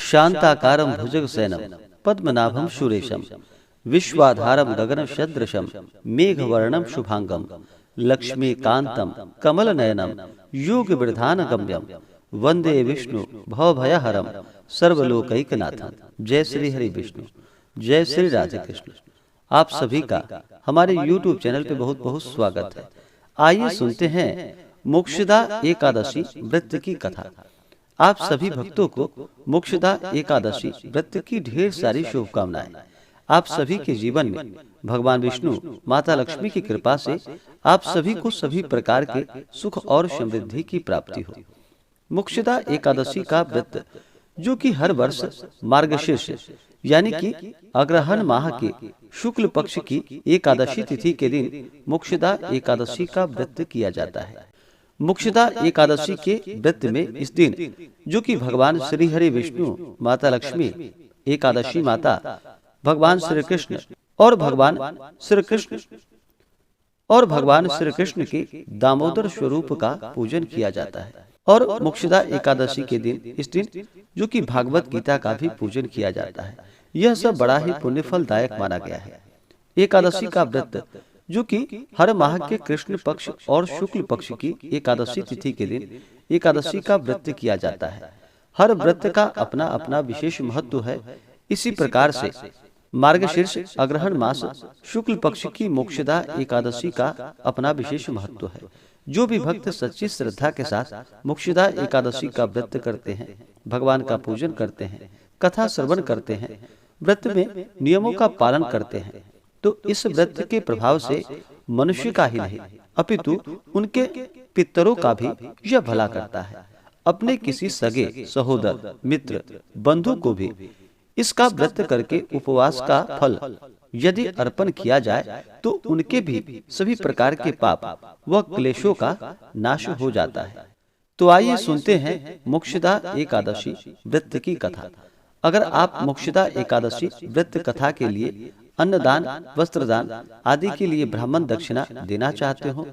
शांताकारं भुजगशयनं पद्मनाभं सुरेशं विश्वाधारं गगनसदृशं मेघवर्णं शुभांगं लक्ष्मीकान्तं कमलनयनं योगवृधानगम्यं वंदे विष्णु भवभयहरं सर्वलोकैकनाथं। जय श्री हरि विष्णु, जय श्री राधे कृष्ण। आप सभी का हमारे YouTube चैनल पे बहुत बहुत स्वागत है। आइए सुनते हैं मोक्षदा एकादशी व्रत की कथा। आप सभी भक्तों को मोक्षदा एकादशी व्रत की ढेर सारी शुभकामनाएं। आप सभी के जीवन में भगवान विष्णु, माता लक्ष्मी की कृपा से आप सभी को सभी प्रकार के सुख और समृद्धि की प्राप्ति हो। मोक्षदा एकादशी का व्रत जो कि हर वर्ष मार्गशीर्ष यानी कि अग्रहण माह के शुक्ल पक्ष की एकादशी तिथि के दिन मोक्षदा एकादशी का व्रत किया जाता है। मोक्षदा एकादशी के व्रत में इस दिन जो कि भगवान श्री हरि विष्णु, माता लक्ष्मी, एकादशी माता, भगवान श्री कृष्ण और भगवान श्री कृष्ण के दामोदर स्वरूप का पूजन किया जाता है। और मोक्षदा एकादशी के दिन इस दिन जो कि भागवत गीता का भी पूजन किया जाता है। यह सब बड़ा ही पुण्य फलदायक माना गया है। एकादशी का व्रत जो कि हर माह के कृष्ण पक्ष और शुक्ल पक्ष की एकादशी तिथि के दिन एकादशी का व्रत किया जाता है। हर व्रत का अपना अपना विशेष महत्व है। इसी प्रकार से मार्गशीर्ष अग्रहण मास शुक्ल पक्ष की मोक्षदा एकादशी का अपना विशेष महत्व है। जो भी भक्त सच्ची श्रद्धा के साथ मोक्षदा एकादशी का व्रत करते हैं, भगवान का पूजन करते हैं, कथा श्रवण करते हैं, व्रत में नियमों का पालन करते हैं, तो इस व्रत के प्रभाव से मनुष्य का ही नहीं अपितु उनके पितरों का भी यह भला करता है। अपने किसी सगे, सहोदर, मित्र, बंधु को भी इसका व्रत करके उपवास का फल यदि अर्पण किया जाए तो उनके भी सभी प्रकार के पाप व क्लेशों का नाश हो जाता है। तो आइए सुनते हैं मोक्षदा एकादशी व्रत की कथा। अगर आप मोक्षदा एकादशी व्रत कथा के लिए अन्नदान, वस्त्रदान आदि के लिए ब्राह्मण दक्षिणा देना चाहते हो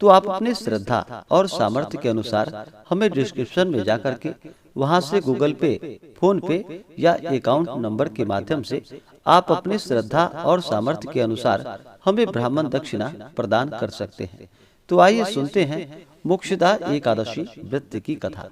तो आप अपने श्रद्धा और सामर्थ्य के अनुसार हमें डिस्क्रिप्शन में जाकर के वहां से गूगल पे, फोन पे या अकाउंट नंबर के माध्यम से आप अपने श्रद्धा और सामर्थ्य के अनुसार हमें ब्राह्मण दक्षिणा प्रदान कर सकते हैं। तो आइए सुनते हैं मोक्षदा एकादशी व्रत की कथा।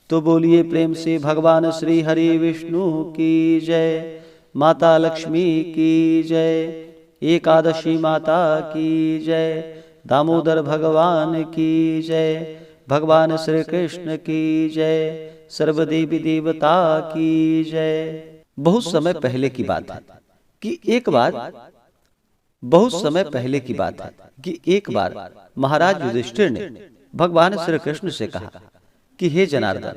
तो बोलिए प्रेम से भगवान श्री हरि विष्णु की जय, माता लक्ष्मी की जय, एकादशी माता की जय, दामोदर भगवान की जय, भगवान श्री कृष्ण की जय, सर्वदेवी देवता की जय। बहुत समय पहले की बात है कि एक बार महाराज युधिष्ठिर ने भगवान श्री कृष्ण से कहा कि हे जनार्दन,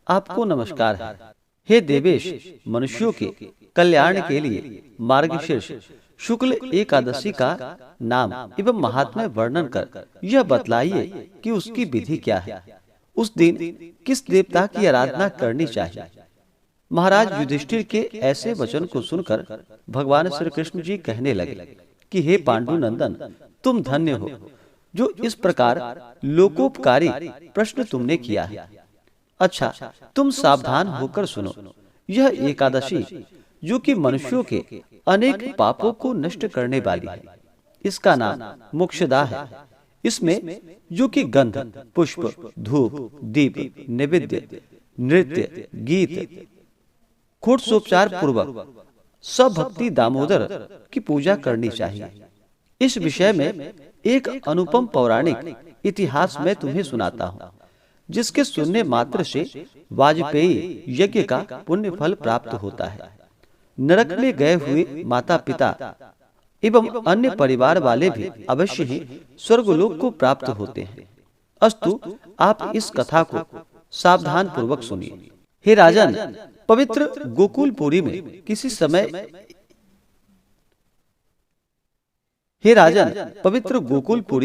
आपको नमस्कार है। हे देवेश, मनुष्यों के कल्याण के लिए मार्गशीर्ष शुक्ल एकादशी का नाम एवं महात्म्य वर्णन कर यह बतलाइए कि उसकी विधि क्या है। उस दिन किस देवता की आराधना करनी चाहिए। महाराज युधिष्ठिर के ऐसे वचन को सुनकर भगवान श्री कृष्ण जी कहने लगे कि हे पांडु नंदन, तुम धन्य हो जो इस प्रकार लोकोपकारी प्रश्न तुमने किया है। अच्छा, तुम सावधान होकर सुनो। यह एकादशी जो कि मनुष्यों के अनेक पापों को नष्ट करने वाली है, इसका नाम मोक्षदा है। इसमें जो कि गंध, पुष्प, धूप, दीप, नैवेद्य, नृत्य, गीत, षोडशोपचार पूर्वक सब भक्ति दामोदर की पूजा करनी चाहिए। इस विषय में एक अनुपम पौराणिक इतिहास में तुम्हें सुनाता हूँ, जिसके सुनने मात्र से वाजपेयी यज्ञ का पुण्य फल प्राप्त होता है। नरक में गए हुए माता पिता एवं अन्य परिवार वाले भी अवश्य ही स्वर्गलोक को प्राप्त होते हैं। अस्तु, आप इस कथा को सावधान पूर्वक सुनिए। हे राजन, पवित्र गोकुलपुरी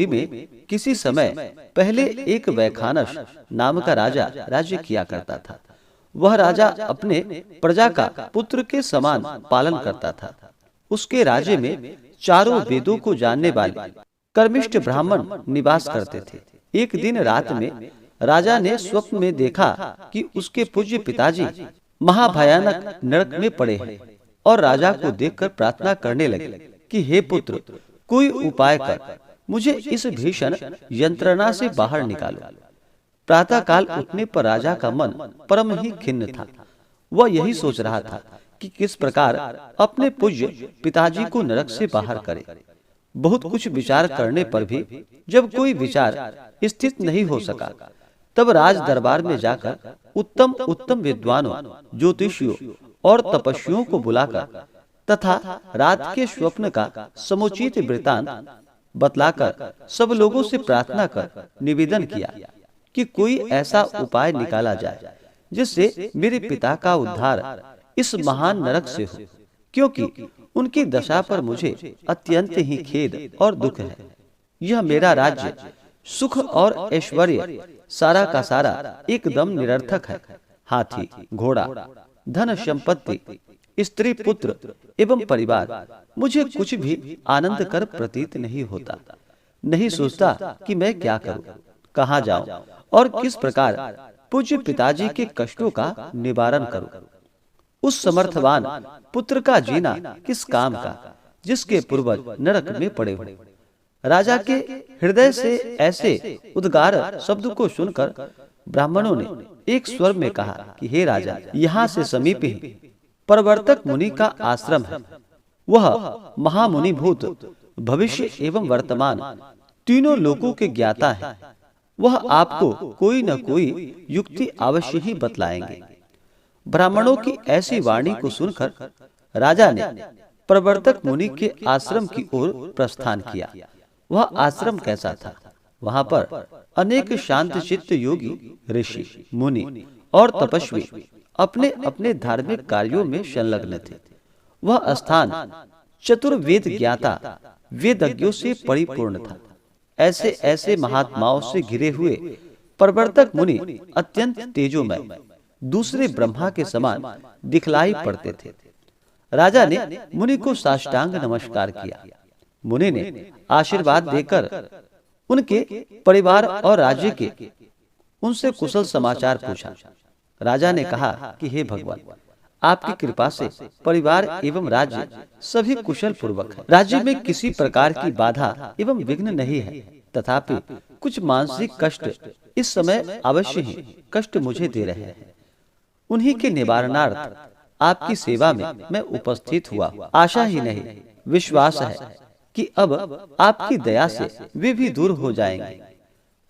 में किसी समय पहले एक वैखानस नाम का राजा राज्य किया करता था। वह राजा अपने प्रजा का पुत्र के समान पालन करता था। उसके राज्य में चारों वेदों को जानने वाले कर्मिष्ठ ब्राह्मण निवास करते थे। एक दिन रात में राजा ने स्वप्न में देखा कि उसके पूज्य पिताजी महाभयानक नरक में पड़े हैं और राजा को देखकर प्रार्थना करने लगे कि हे पुत्र, कोई उपाय कर, मुझे इस भीषण यंत्रणा से बाहर निकालो। प्रातः काल उठने पर राजा का मन परम ही खिन्न था। वह यही सोच रहा था कि किस प्रकार अपने पूज्य पिताजी को नरक से बाहर करे। बहुत कुछ विचार करने पर भी जब कोई विचार स्थित नहीं हो सका, तब राज दरबार में जाकर उत्तम उत्तम विद्वानों, ज्योतिषियों और तपस्वियों को बुलाकर तथा रात के स्वप्न का समुचित वृतांत बतलाकर सब लोगों से प्रार्थना कर निवेदन किया कि कोई ऐसा उपाय निकाला जाए जिससे मेरे पिता का उद्धार इस महान नरक से हो, क्योंकि उनकी दशा पर मुझे अत्यंत ही खेद और दुख है। यह मेरा राज्य, सुख और ऐश्वर्य सारा का सारा एकदम निरर्थक है। हाथी, घोड़ा, धन संपत्ति, स्त्री पुत्र एवं परिवार मुझे कुछ भी आनंद कर प्रतीत नहीं होता। नहीं सोचता कि मैं क्या करूं, कहां जाऊं और किस प्रकार पूज्य पिताजी के कष्टों का निवारण करूं। उस समर्थवान पुत्र का जीना किस काम का, जिसके पूर्वज नरक में पड़े हुए। राजा के हृदय से ऐसे उद्गार शब्द को सुनकर ब्राह्मणों ने एक स्वर में कहा कि हे राजा, यहाँ से समीप ही प्रवर्तक मुनि का आश्रम है। वह महामुनि भूत, भविष्य एवं वर्तमान तीनों लोकों के ज्ञाता है। वह आपको कोई न कोई युक्ति अवश्य ही बतलाएंगे। ब्राह्मणों की ऐसी वाणी को सुनकर राजा ने प्रवर्तक मुनि के आश्रम की ओर प्रस्थान किया। वह आश्रम कैसा था? वहां पर अनेक शांत चित्त योगी, ऋषि, मुनि और तपस्वी अपने अपने धार्मिक कार्यों में संलग्न थे। वह स्थान चतुर्वेद ज्ञाता वेदज्ञों से परिपूर्ण था। ऐसे ऐसे महात्माओं से घिरे हुए प्रवर्तक मुनि अत्यंत तेजोमय, दूसरे ब्रह्मा के समान दिखलाई पड़ते थे। राजा ने मुनि को साष्टांग नमस्कार किया। मुनि ने आशीर्वाद देकर उनके परिवार और राज्य के उनसे कुशल समाचार पूछा। राजा ने कहा कि हे भगवान, आपकी कृपा से परिवार एवं राज्य सभी कुशल पूर्वक है। राज्य में किसी प्रकार की बाधा एवं विघ्न नहीं है, तथापि कुछ मानसिक कष्ट इस समय अवश्य ही कष्ट मुझे दे रहे हैं। उन्हीं के निवारणार्थ आपकी सेवा में मैं उपस्थित हुआ। आशा ही नहीं, विश्वास है कि अब आपकी दया से वे भी दूर हो जाएंगे।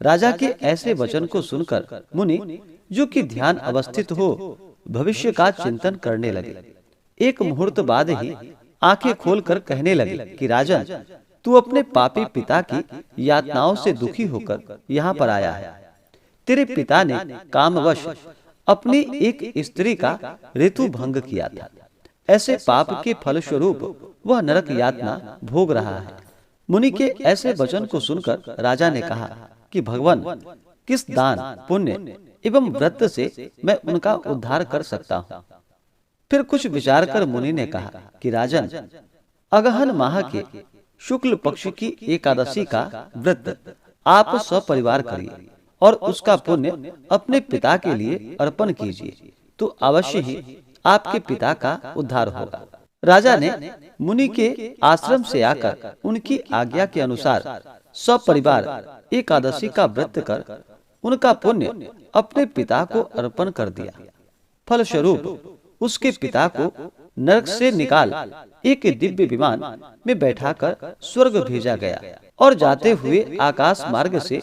राजा के ऐसे वचन को सुनकर मुनि, जो कि ध्यान अवस्थित हो, भविष्य का चिंतन करने लगे। एक मुहूर्त बाद ही आंखें खोलकर कहने लगे कि राजन, तू अपने पापी पिता की यातनाओं से दुखी होकर यहाँ पर आया है। तेरे पिता ने कामवश अपनी एक स्त्री का ऋतु भंग किया था। ऐसे पाप के फलस्वरूप वह नरक यातना भोग रहा है। मुनि के ऐसे वचन को सुनकर राजा ने कहा कि भगवान, किस दान, पुण्य एवं व्रत से मैं उनका उद्धार कर सकता हूँ। फिर कुछ विचार कर मुनि ने कहा कि राजन, अगहन माह के शुक्ल पक्ष की एकादशी का व्रत आप सपरिवार करिए और उसका पुण्य अपने पिता के लिए अर्पण कीजिए, तो अवश्य ही आपके पिता का उद्धार होगा। राजा ने मुनि के आश्रम से आकर उनकी आज्ञा के अनुसार सपरिवार एकादशी का व्रत कर उनका पुण्य अपने पिता को अर्पण कर दिया। फलस्वरूप उसके पिता को नरक से निकाल एक दिव्य विमान में बैठाकर स्वर्ग भेजा गया और जाते हुए आकाश मार्ग से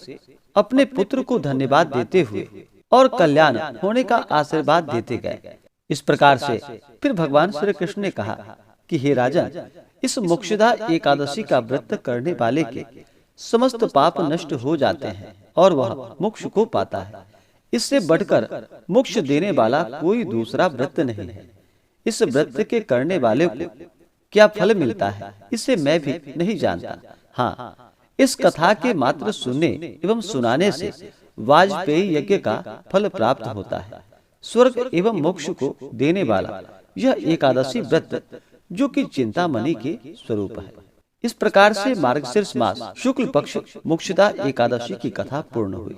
अपने पुत्र को धन्यवाद देते हुए और कल्याण होने का आशीर्वाद देते गए। इस प्रकार से फिर भगवान श्री कृष्ण ने कहा कि हे राजन, इस मोक्षदा एकादशी का व्रत करने वाले के समस्त पाप नष्ट हो जाते हैं और वह मोक्ष को पाता है। इससे बढ़कर मोक्ष देने वाला कोई दूसरा व्रत नहीं है। इस व्रत के करने वाले को क्या फल मिलता है, इसे मैं भी नहीं जानता। हाँ, इस कथा के मात्र सुनने एवं सुनाने से वाजपेयी यज्ञ का फल प्राप्त होता है। स्वर्ग एवं मोक्ष को देने वाला यह एकादशी व्रत, जो कि चिंतामणि के स्वरूप है। इस प्रकार से मार्गशीर्ष मास शुक्ल पक्ष मोक्षदा एकादशी की कथा पूर्ण हुई।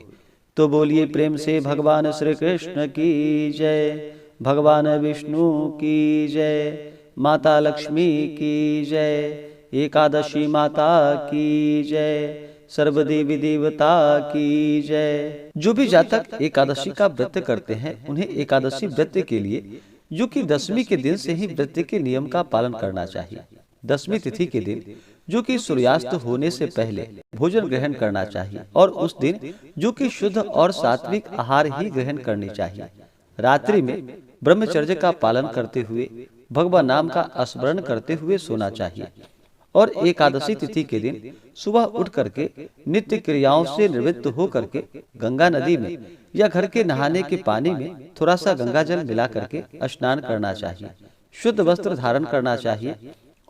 तो बोलिए प्रेम से भगवान श्री कृष्ण की जय। भगवान विष्णु की जय, माता लक्ष्मी की जय, एकादशी माता की जय, सर्वदेवी देवता की जय। जो भी जातक एकादशी का व्रत करते हैं उन्हें एकादशी व्रत के लिए जो कि 10वीं के दिन से ही व्रत के नियम का पालन करना चाहिए। 10वीं तिथि के दिन जो कि सूर्यास्त होने से पहले भोजन ग्रहण करना चाहिए और उस दिन जो कि शुद्ध और सात्विक आहार ही ग्रहण करनी चाहिए। रात्रि में ब्रह्मचर्य का पालन करते हुए भगवान नाम का स्मरण करते हुए सोना चाहिए और एकादशी तिथि के दिन सुबह उठ करके नित्य क्रियाओं से निवृत्त हो करके गंगा नदी में या घर के नहाने के पानी में थोड़ा सा गंगा जल मिला करके स्नान करना चाहिए, शुद्ध वस्त्र धारण करना चाहिए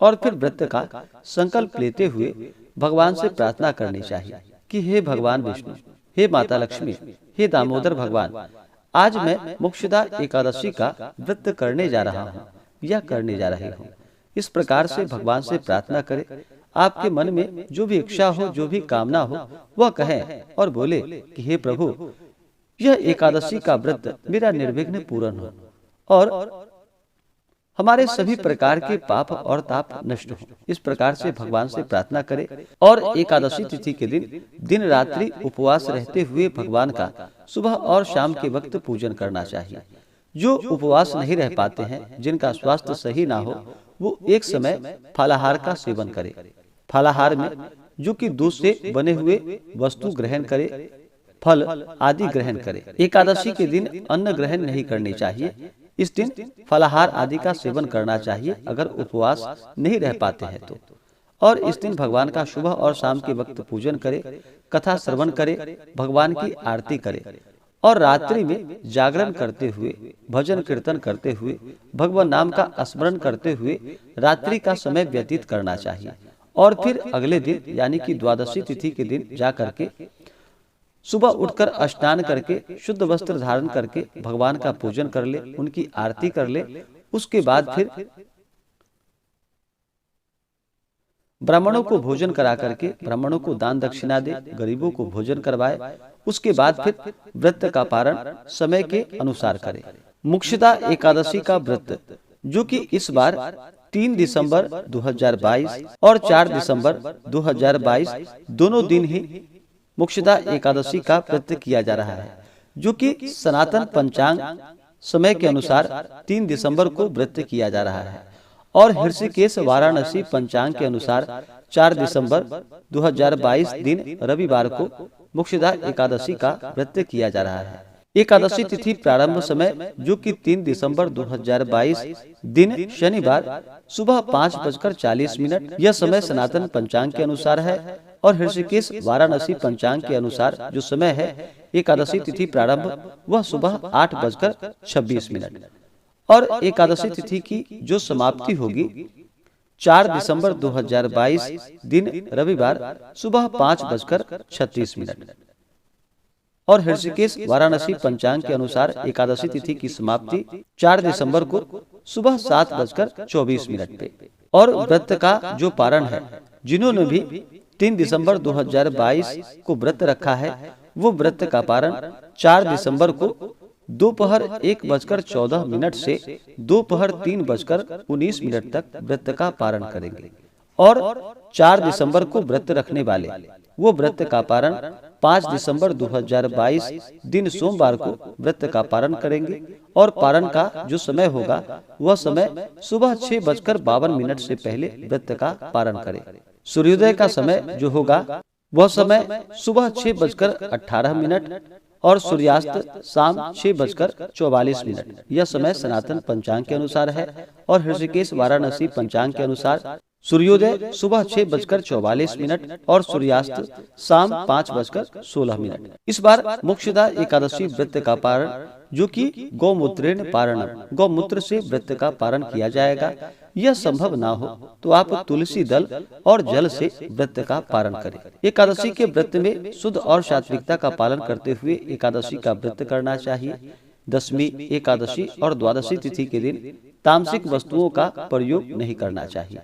और फिर व्रत का संकल्प लेते हुए भगवान से प्रार्थना करनी चाहिए कि हे भगवान विष्णु, हे माता लक्ष्मी, हे दामोदर भगवान, आज मैं मोक्षदा एकादशी का व्रत करने जा रहा हूँ या करने जा रही हूँ। इस प्रकार से भगवान से प्रार्थना करें। आपके मन में जो भी इच्छा हो, जो भी कामना हो, वह कहें और बोले कि हे प्रभु, यह एकादशी का व्रत मेरा निर्विघ्न पूर्ण हो और हमारे सभी प्रकार के पाप और ताप नष्ट हो। इस प्रकार से भगवान से प्रार्थना करें और एकादशी तिथि के दिन दिन रात्रि उपवास रहते हुए भगवान का सुबह और शाम के वक्त पूजन करना चाहिए। जो उपवास नहीं रह पाते हैं, जिनका स्वास्थ्य सही ना हो, वो एक समय फलाहार का सेवन करे। फलाहार में जो कि दूध से बने हुए वस्तु ग्रहण करे, फल आदि ग्रहण करे। एकादशी के दिन अन्न ग्रहण नहीं करनी चाहिए। इस दिन फलाहार आदि का सेवन करना चाहिए अगर उपवास नहीं रह पाते हैं तो। और इस दिन भगवान का सुबह और शाम के वक्त पूजन करे, कथा श्रवण करे, भगवान की आरती करे और रात्रि में जागरण करते हुए, भजन कीर्तन करते हुए, भगवान नाम का स्मरण करते हुए रात्रि का समय व्यतीत करना चाहिए। और फिर अगले दिन यानी कि द्वादशी तिथि के दिन जा करके सुबह उठकर स्नान करके शुद्ध वस्त्र धारण करके भगवान का पूजन कर ले, उनकी आरती कर ले। उसके बाद फिर ब्राह्मणों को भोजन करा करके ब्राह्मणों को दान दक्षिणा दे, गरीबों को भोजन करवाए। उसके बाद फिर व्रत का पारण समय के अनुसार करे। मोक्षदा एकादशी का व्रत जो कि इस बार 3 दिसंबर 2022 और 4 दिसंबर 2022 दोनों दिन ही मोक्षदा एकादशी का व्रत किया जा रहा है, जो कि सनातन पंचांग समय के अनुसार 3 दिसंबर को व्रत किया जा रहा है और ऋषिकेश वाराणसी पंचांग के अनुसार 4 दिसंबर 2022 दिन रविवार को मोक्षदा एकादशी का व्रत किया जा रहा है। एकादशी तिथि प्रारंभ समय जो कि 3 दिसंबर 2022 दिन शनिवार सुबह 5:40। यह समय सनातन पंचांग के अनुसार है और ऋषिकेश वाराणसी पंचांग के अनुसार जो समय है एकादशी तिथि प्रारंभ वह सुबह 8:26 और एकादशी तिथि की जो समाप्ति होगी 4 दिसंबर 2022 दिन रविवार सुबह 5:36 और ऋषिकेश वाराणसी पंचांग के अनुसार एकादशी तिथि की समाप्ति 4 दिसंबर को सुबह 7:24 पे। और व्रत का जो पारण है, जिन्होंने भी 3 दिसंबर 2022 को व्रत रखा है, वो व्रत का पारण 4 दिसंबर को दोपहर 1:14 से दोपहर 3:19 तक व्रत का पारण करेंगे। और 4 दिसंबर को व्रत रखने वाले वो व्रत का पारण 5 दिसंबर 2022 दिन सोमवार को व्रत का पारण करेंगे और पारण का जो समय होगा वह समय सुबह 6:52 से पहले व्रत का पारण करें। सूर्योदय का समय जो होगा वह समय सुबह 6:18 और सूर्यास्त शाम 6:44। यह समय सनातन पंचांग के अनुसार है और ऋषिकेश वाराणसी पंचांग के अनुसार सूर्योदय सुबह 6:44 और सूर्यास्त शाम 5:16। इस बार मोक्षदा एकादशी व्रत का पारण जो कि गौमूत्रेण पारण, गौमूत्र से व्रत का पारण किया जाएगा। यह संभव ना हो तो आप तुलसी दल और जल से व्रत का पारण करें। एकादशी के व्रत में शुद्ध और सात्विकता का पालन करते हुए एकादशी का व्रत करना चाहिए। 10वीं एकादशी और द्वादशी तिथि के दिन तामसिक वस्तुओं का प्रयोग नहीं करना चाहिए।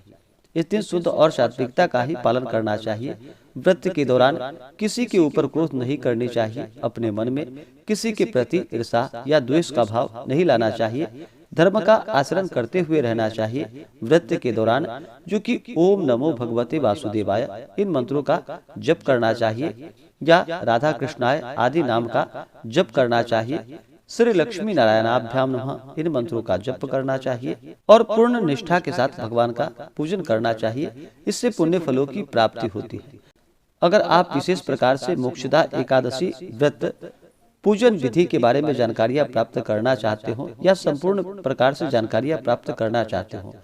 इस दिन शुद्ध और सात्विकता का ही पालन करना चाहिए। व्रत के दौरान किसी के ऊपर क्रोध नहीं करनी चाहिए। अपने मन में किसी के प्रति ईर्ष्या या द्वेष का भाव नहीं लाना चाहिए। धर्म का आचरण करते हुए रहना चाहिए। व्रत के दौरान जो कि ओम नमो भगवते वासुदेवाय इन मंत्रों का जप करना चाहिए या राधा कृष्णाय आदि नाम का जप करना चाहिए। श्री लक्ष्मी नारायणाभ्याम नमः इन मंत्रों का जप करना चाहिए और पूर्ण निष्ठा के साथ भगवान का पूजन करना चाहिए। इससे पुण्य फलों की प्राप्ति होती है। अगर आप विशेष प्रकार से मोक्षदा एकादशी व्रत पूजन विधि के बारे में जानकारियां प्राप्त करना चाहते हो या संपूर्ण प्रकार से जानकारियां प्राप्त करना चाहते हो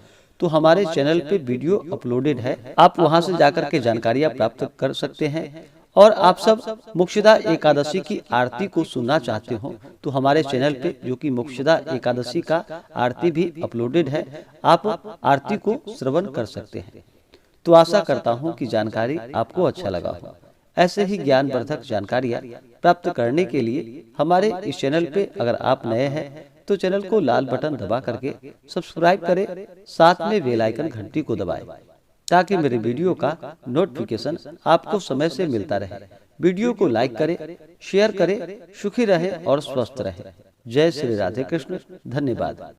तो हमारे चैनल पे वीडियो अपलोडेड है। आप वहां से जाकर के जानकारियां प्राप्त कर सकते हैं। और आप सब मोक्षदा एकादशी की आरती को सुनना चाहते हो तो हमारे चैनल पे जो कि मोक्षदा एकादशी का आरती भी अपलोडेड है, आप आरती को श्रवण कर सकते हैं। तो आशा करता हूँ कि जानकारी आपको अच्छा लगा हो। ऐसे ही ज्ञानवर्धक जानकारियाँ प्राप्त करने के लिए हमारे इस चैनल पे अगर आप नए हैं तो चैनल को लाल बटन दबा करके सब्सक्राइब करें, साथ में बेल आइकन घंटी को दबाएं ताकि मेरे वीडियो का नोटिफिकेशन आपको समय से मिलता रहे। वीडियो को लाइक करें, शेयर करें। सुखी रहे और स्वस्थ रहे। जय श्री राधे कृष्ण। धन्यवाद।